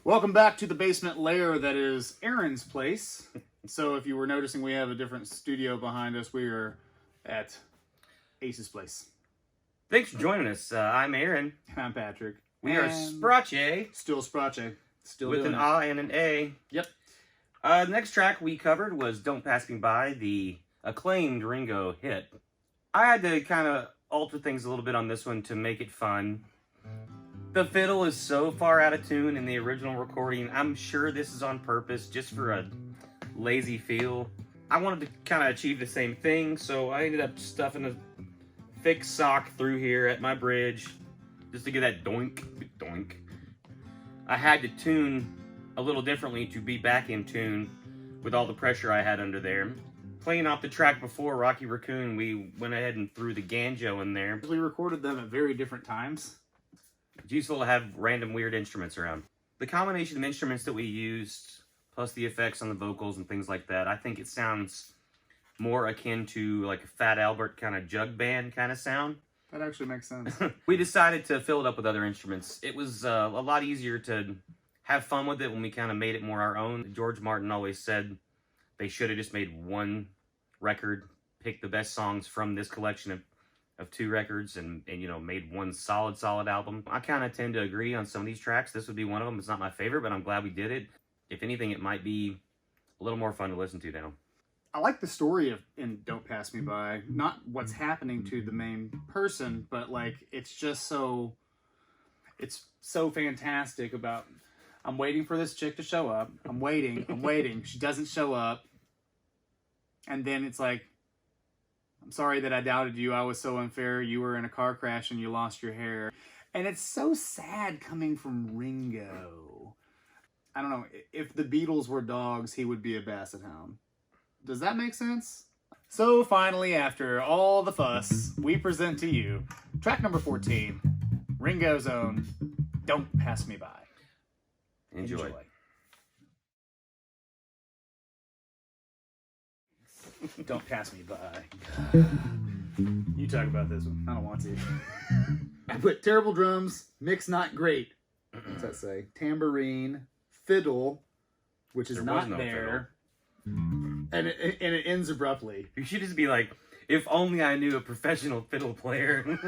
Welcome back to the basement lair that is Aaron's place. So if you were noticing, we have a different studio behind us. We are at Ace's place. Thanks for joining us. I'm Aaron. And I'm Patrick. We are SPRACE. Still SPRACE. Still with doing an it. I and an A. Yep. The next track we covered was Don't Pass Me By, the acclaimed Ringo hit. I had to kind of alter things a little bit on this one to make it fun. The fiddle is so far out of tune in the original recording. I'm sure this is on purpose, just for a lazy feel. I wanted to kind of achieve the same thing, so I ended up stuffing a thick sock through here at my bridge, just to get that doink, doink. I had to tune a little differently to be back in tune with all the pressure I had under there. Playing off the track before, Rocky Raccoon, we went ahead and threw the GANJO in there. We recorded them at very different times. It's useful to have random weird instruments around. The combination of instruments that we used, plus the effects on the vocals and things like that, I think it sounds more akin to like a Fat Albert kind of jug band kind of sound. That actually makes sense. We decided to fill it up with other instruments. It was a lot easier to have fun with it when we kind of made it more our own. George Martin always said they should have just made one record, picked the best songs from this collection of two records and you know, made one solid album. I kind of tend to agree on some of these tracks. This would be one of them. It's not my favorite, but I'm glad we did it. If anything, it might be a little more fun to listen to now. I like the story of in Don't Pass Me By. Not what's happening to the main person, but like it's so fantastic about I'm waiting for this chick to show up. I'm waiting. She doesn't show up. And then it's like, I'm sorry that I doubted you. I was so unfair. You were in a car crash and you lost your hair. And it's so sad coming from Ringo. I don't know. If the Beatles were dogs, he would be a basset hound. Does that make sense? So finally, after all the fuss, we present to you track number 14, Ringo's own Don't Pass Me By. Enjoy. Don't pass me by. You talk about this one. I don't want to. I put terrible drums, mix not great. What's that say? Tambourine, fiddle, which is There not was no there. And it ends abruptly. You should just be like, if only I knew a professional fiddle player.